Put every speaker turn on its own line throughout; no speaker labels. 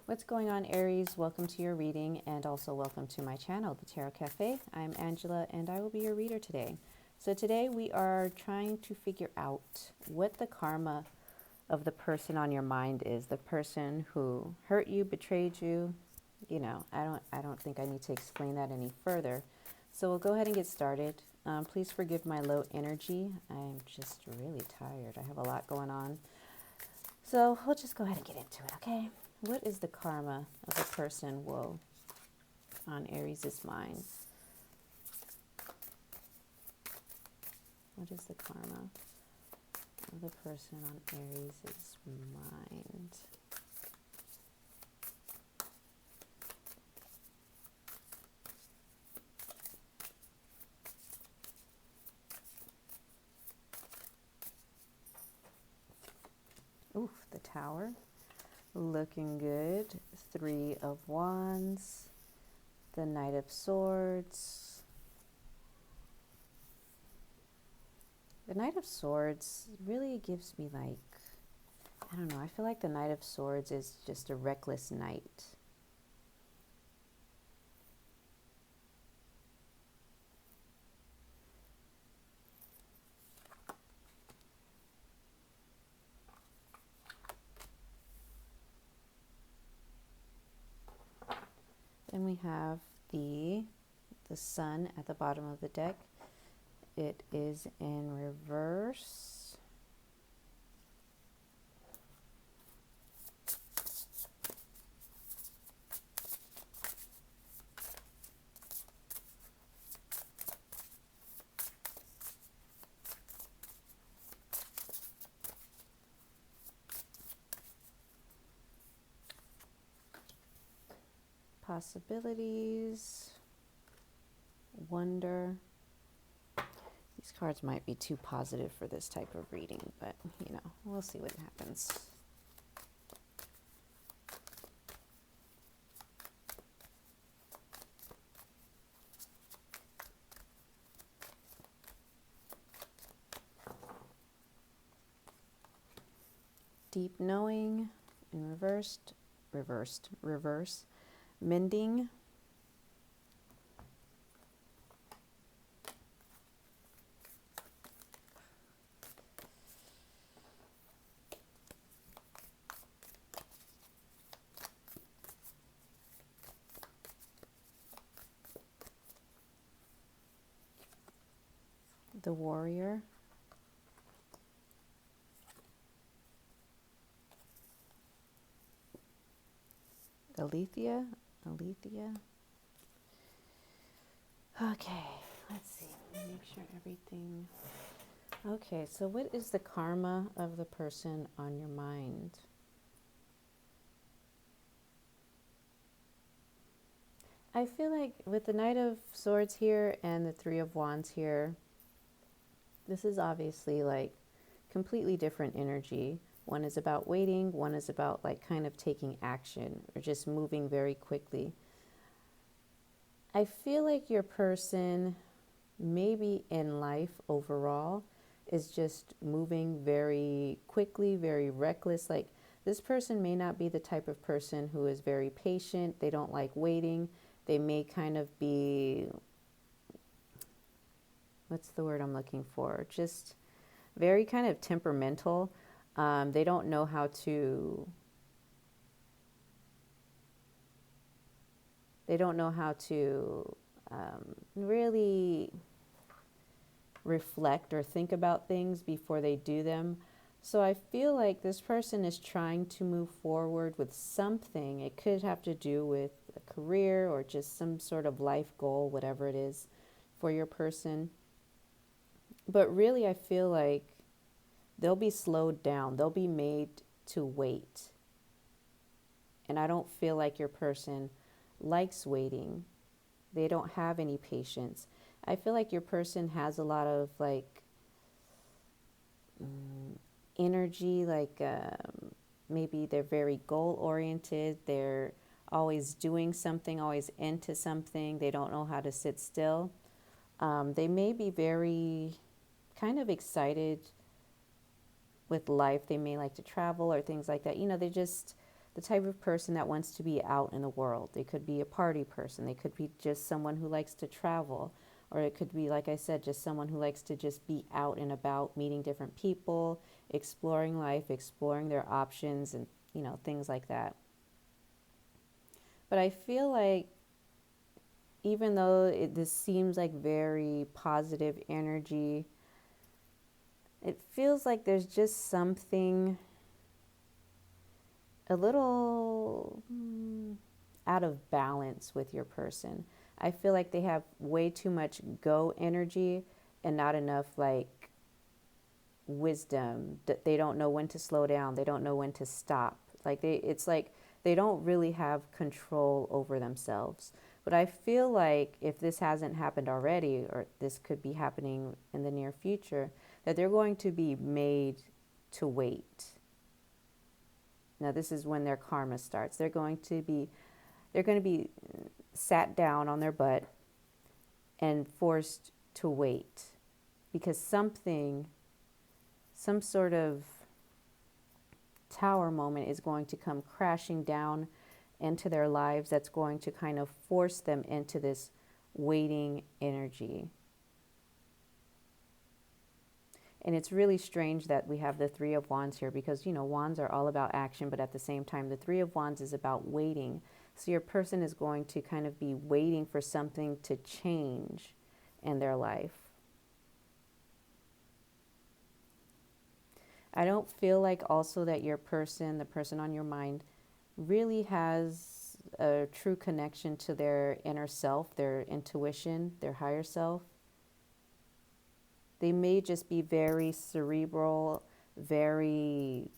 What's going on, Aries? Welcome to your reading and also welcome to my channel, The Tarot Cafe. I'm Angela and I will be your reader today. So today we are trying to figure out what the karma of the person on your mind is, the person who hurt you, betrayed you. You know, I don't think I need to explain that any further. So we'll go ahead and get started. Please forgive my low energy. I'm just really tired. I have a lot going on. So we'll just go ahead and get into it, okay? What is the karma of the person, whoa, on Aries' mind? What is the karma of the person on Aries' mind? Oof, the Tower. Looking good. Three of Wands. The Knight of Swords. The Knight of Swords really gives me like, I don't know, I feel like the Knight of Swords is just a reckless knight. Then we have the Sun at the bottom of the deck. It is in reverse. Possibilities, wonder. These cards might be too positive for this type of reading, but you know, we'll see what happens. Deep knowing in reverse, mending. The Warrior. Alethea. Okay, let's see. Let me make sure everything. Okay, so what is the karma of the person on your mind? I feel like with the Knight of Swords here and the Three of Wands here, this is obviously like completely different energy. One is about waiting, one is about like kind of taking action or just moving very quickly. I feel like your person, maybe in life overall, is just moving very quickly, very reckless. Like this person may not be the type of person who is very patient. They don't like waiting. They may kind of be, what's the word I'm looking for? Just very kind of temperamental. They don't know how to, really reflect or think about things before they do them. So I feel like this person is trying to move forward with something. It could have to do with a career or just some sort of life goal, whatever it is for your person. But really, I feel like they'll be slowed down. They'll be made to wait. And I don't feel like your person likes waiting. They don't have any patience. I feel like your person has a lot of like energy, like maybe they're very goal oriented. They're always doing something, always into something. They don't know how to sit still. They may be very kind of excited with life. They may like to travel or things like that. You know, the type of person that wants to be out in the world. They could be a party person. They could be just someone who likes to travel. Or it could be, like I said, just someone who likes to just be out and about, meeting different people, exploring life, exploring their options, and, things like that. But I feel like even though this seems like very positive energy, it feels like there's just something a little out of balance with your person. I feel like they have way too much go energy and not enough like wisdom. They don't know when to slow down. They don't know when to stop. It's like they don't really have control over themselves. But I feel like if this hasn't happened already, or this could be happening in the near future, that they're going to be made to wait. Now this is when their karma starts. They're going to be sat down on their butt and forced to wait because some sort of tower moment is going to come crashing down into their lives that's going to kind of force them into this waiting energy. And it's really strange that we have the Three of Wands here because, Wands are all about action, but at the same time, the Three of Wands is about waiting. So your person is going to kind of be waiting for something to change in their life. I don't feel like also that your person, the person on your mind, really has a true connection to their inner self, their intuition, their higher self. They may just be very cerebral, very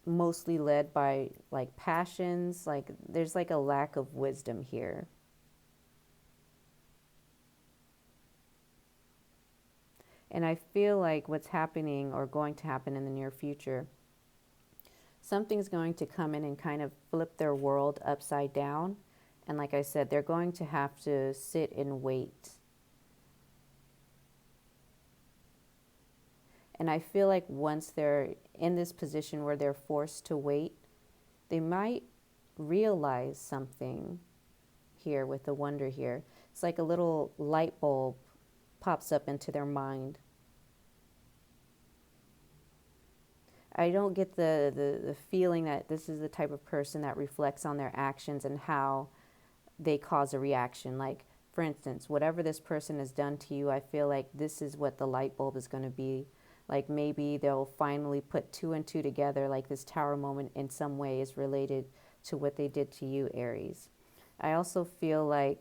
mostly led by like passions. Like there's like a lack of wisdom here. And I feel like what's happening or going to happen in the near future, something's going to come in and kind of flip their world upside down. And like I said, they're going to have to sit and wait. And I feel like once they're in this position where they're forced to wait, they might realize something here with the wonder here. It's like a little light bulb pops up into their mind. I don't get the feeling that this is the type of person that reflects on their actions and how they cause a reaction. Like, for instance, whatever this person has done to you, I feel like this is what the light bulb is going to be. Like maybe they'll finally put two and two together, like this tower moment in some way is related to what they did to you, Aries. I also feel like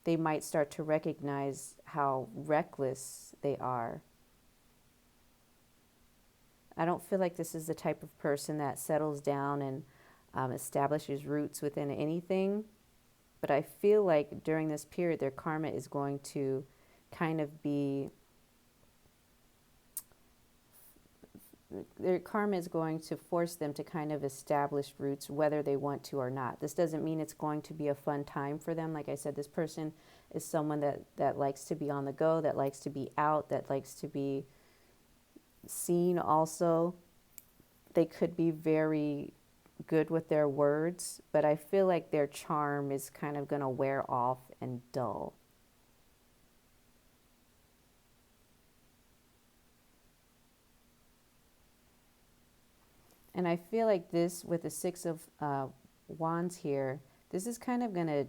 they might start to recognize how reckless they are. I don't feel like this is the type of person that settles down and establishes roots within anything. But I feel like during this period, their karma is going to kind of be, their karma is going to force them to kind of establish roots whether they want to or not. This doesn't mean it's going to be a fun time for them. Like I said, this person is someone that likes to be on the go, that likes to be out, that likes to be seen also. They could be very good with their words, but I feel like their charm is kind of going to wear off and dull. And I feel like this, with the Six of Wands here, this is kind of going to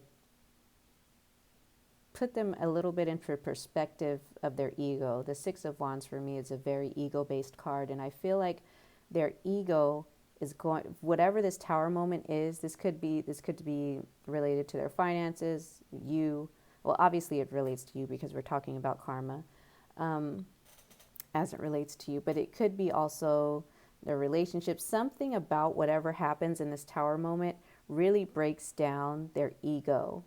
put them a little bit into perspective of their ego. The Six of Wands for me is a very ego-based card, and I feel like their ego is going, whatever this tower moment is, this could be related to their finances, you, well, obviously it relates to you because we're talking about karma as it relates to you, but it could be also their relationship. Something about whatever happens in this tower moment really breaks down their ego.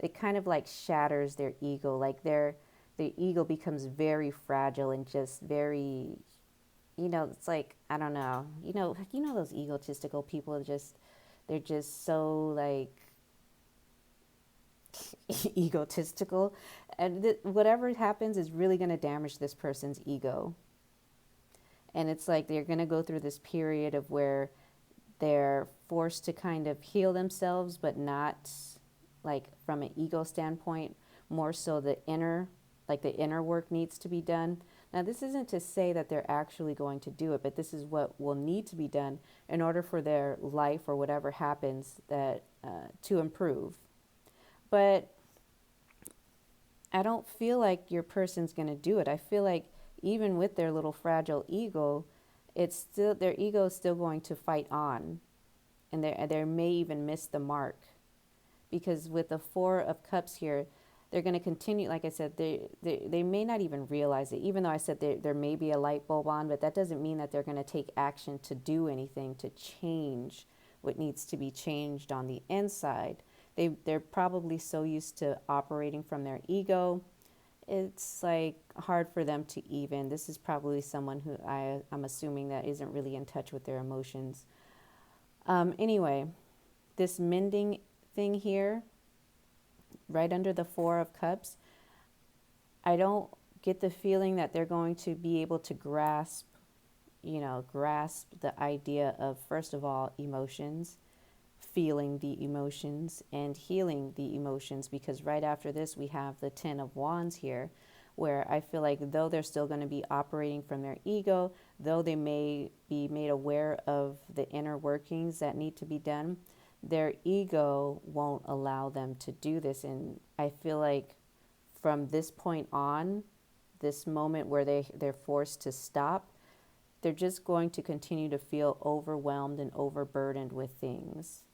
It kind of like shatters their ego, like the ego becomes very fragile and just very, it's like, I don't know, those egotistical people are just, they're just so like, egotistical, and whatever happens is really going to damage this person's ego. And it's like they're going to go through this period of where they're forced to kind of heal themselves, but not like from an ego standpoint, more so the inner, like the inner work needs to be done. Now, this isn't to say that they're actually going to do it, but this is what will need to be done in order for their life or whatever happens that to improve. But I don't feel like your person's going to do it. I feel like even with their little fragile ego, it's still their ego is still going to fight on, and they may even miss the mark, because with the Four of Cups here, they're going to continue. Like I said, they may not even realize it, even though I said there may be a light bulb on, but that doesn't mean that they're going to take action to do anything to change what needs to be changed on the inside. They're probably so used to operating from their ego. It's like hard for them to even. This is probably someone who I'm assuming that isn't really in touch with their emotions. Anyway, this mending thing here, right under the Four of Cups, I don't get the feeling that they're going to be able to grasp the idea of, first of all, emotions, feeling the emotions, and healing the emotions, because right after this we have the Ten of Wands here, where I feel like though they're still going to be operating from their ego, though they may be made aware of the inner workings that need to be done, their ego won't allow them to do this. And I feel like from this point on, this moment where they're forced to stop, they're just going to continue to feel overwhelmed and overburdened with things.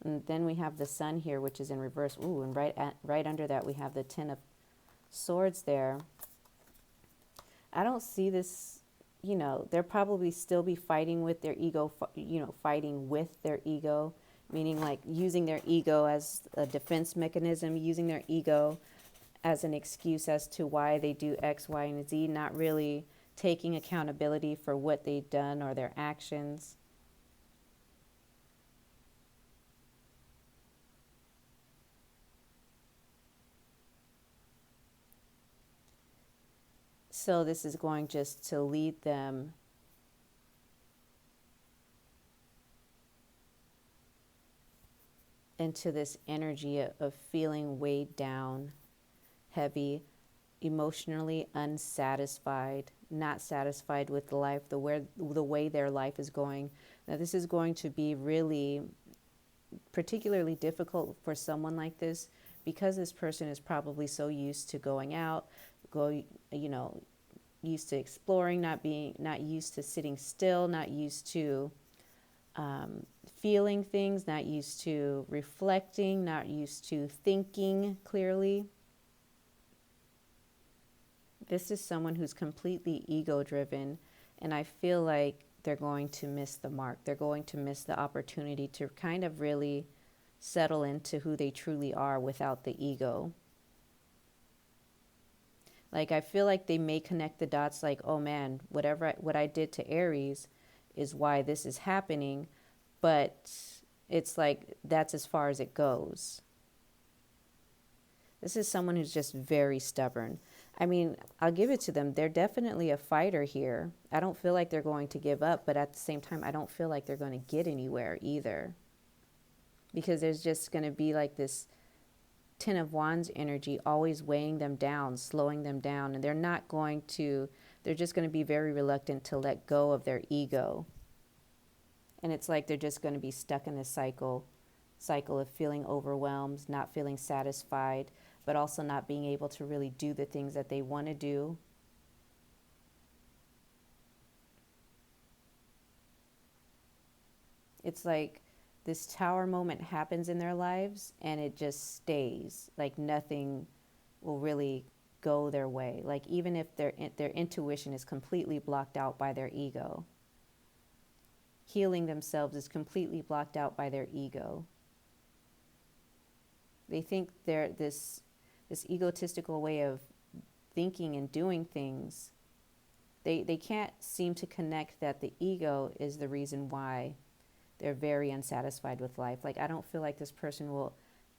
And then we have the Sun here, which is in reverse. Ooh, and right under that we have the Ten of Swords there. I don't see this, they'll probably still be fighting with their ego, fighting with their ego, meaning like using their ego as a defense mechanism, using their ego as an excuse as to why they do X, Y, and Z, not really taking accountability for what they've done or their actions. So this is going just to lead them into this energy of feeling weighed down, heavy, emotionally unsatisfied, not satisfied with the life, the way their life is going. Now, this is going to be really particularly difficult for someone like this, because this person is probably so used to going out, used to exploring, not used to sitting still, not used to feeling things, not used to reflecting, not used to thinking clearly. This is someone who's completely ego driven, and I feel like they're going to miss the mark. They're going to miss the opportunity to kind of really settle into who they truly are without the ego. Like, I feel like they may connect the dots like, oh man, what I did to Aries is why this is happening, but it's like that's as far as it goes. This is someone who's just very stubborn. I mean, I'll give it to them. They're definitely a fighter here. I don't feel like they're going to give up, but at the same time, I don't feel like they're going to get anywhere either. Because there's just going to be like this Ten of Wands energy always weighing them down, slowing them down. And they're just going to be very reluctant to let go of their ego. And it's like they're just going to be stuck in this cycle of feeling overwhelmed, not feeling satisfied, but also not being able to really do the things that they want to do. It's like this Tower moment happens in their lives and it just stays. Like nothing will really go their way. Like even if their intuition is completely blocked out by their ego. Healing themselves is completely blocked out by their ego. They think they're this egotistical way of thinking and doing things. They can't seem to connect that the ego is the reason why they're very unsatisfied with life. Like, I don't feel like this person will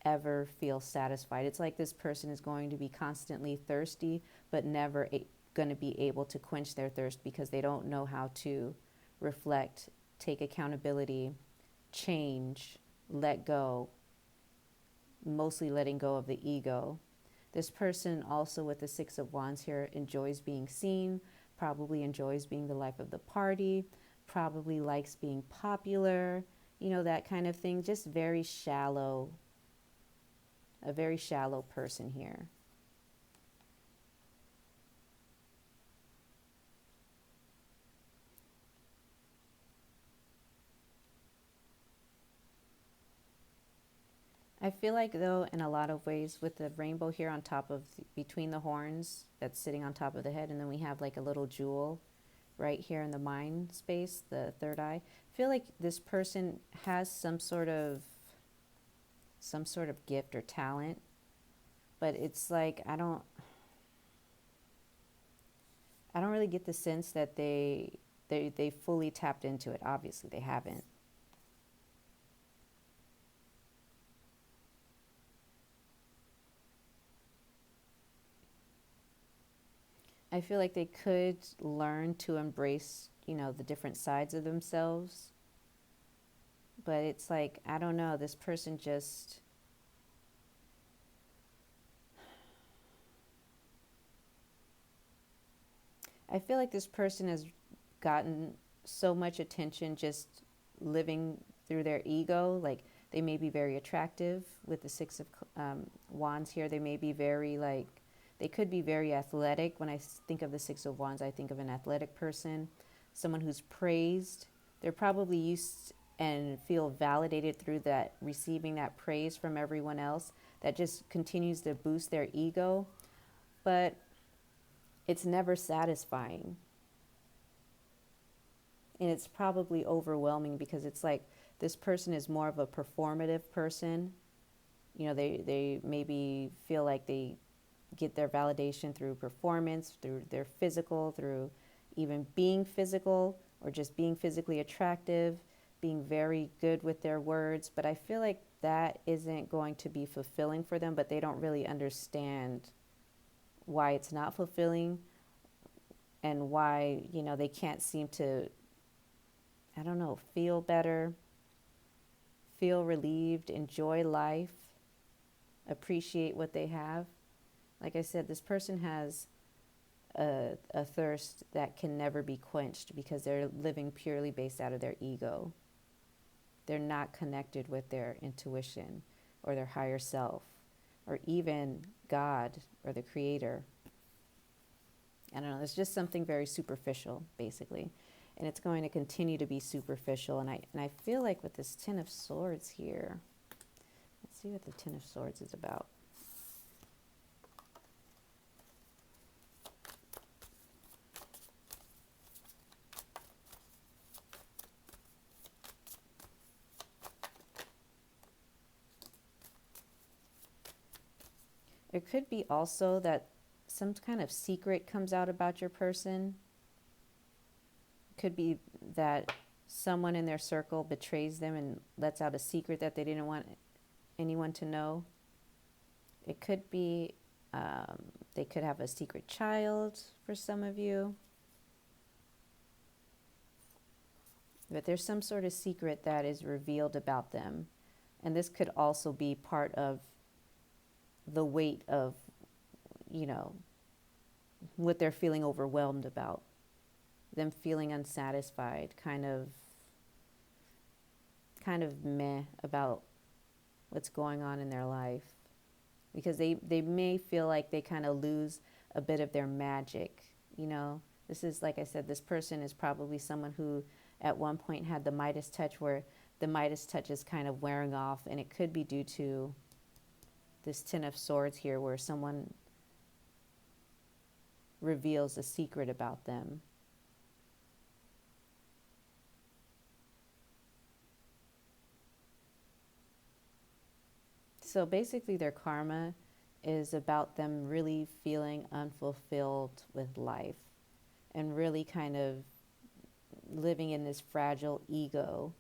ever feel satisfied. It's like this person is going to be constantly thirsty, but never going to be able to quench their thirst because they don't know how to reflect, take accountability, change, let go, mostly letting go of the ego. This person also with the Six of Wands here enjoys being seen, probably enjoys being the life of the party, probably likes being popular, you know, that kind of thing. Just very shallow, a very shallow person here. I feel like though in a lot of ways with the rainbow here on top of between the horns that's sitting on top of the head, and then we have like a little jewel right here in the mind space, the third eye. I feel like this person has some sort of gift or talent, but it's like I don't really get the sense that they fully tapped into it. Obviously they haven't. I feel like they could learn to embrace, you know, the different sides of themselves. But it's like, I don't know, this person just, I feel like this person has gotten so much attention just living through their ego. Like they may be very attractive with the Six of Wands here. They may be very like, they could be very athletic. When I think of the Six of Wands, I think of an athletic person, someone who's praised. They're probably used and feel validated through that, receiving that praise from everyone else. That just continues to boost their ego. But it's never satisfying. And it's probably overwhelming because it's like this person is more of a performative person. You know, they maybe feel like they get their validation through performance, through their physical, through even being physical or just being physically attractive, being very good with their words. But I feel like that isn't going to be fulfilling for them, but they don't really understand why it's not fulfilling and why, you know, they can't seem to, I don't know, feel better, feel relieved, enjoy life, appreciate what they have. Like I said, this person has a thirst that can never be quenched because they're living purely based out of their ego. They're not connected with their intuition or their higher self or even God or the creator. I don't know, it's just something very superficial, basically. And it's going to continue to be superficial. And I feel like with this Ten of Swords here, let's see what the Ten of Swords is about. It could be also that some kind of secret comes out about your person. It could be that someone in their circle betrays them and lets out a secret that they didn't want anyone to know. It could be they could have a secret child for some of you. But there's some sort of secret that is revealed about them. And this could also be part of the weight of, you know, what they're feeling overwhelmed about. Them feeling unsatisfied, kind of meh about what's going on in their life. Because they may feel like they kind of lose a bit of their magic, you know. This is, like I said, this person is probably someone who at one point had the Midas touch, where the Midas touch is kind of wearing off, and it could be due to this Ten of Swords here, where someone reveals a secret about them. So basically their karma is about them really feeling unfulfilled with life and really kind of living in this fragile ego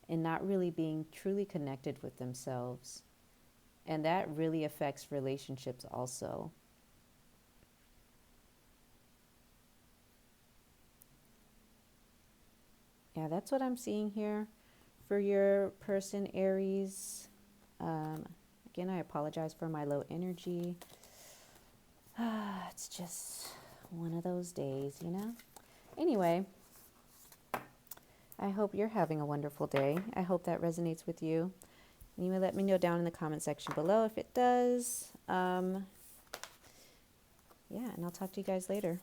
and not really being truly connected with themselves. And that really affects relationships also. Yeah, that's what I'm seeing here for your person, Aries. Again, I apologize for my low energy. It's just one of those days, you know? Anyway, I hope you're having a wonderful day. I hope that resonates with you. And you may let me know down in the comment section below if it does. Yeah, and I'll talk to you guys later.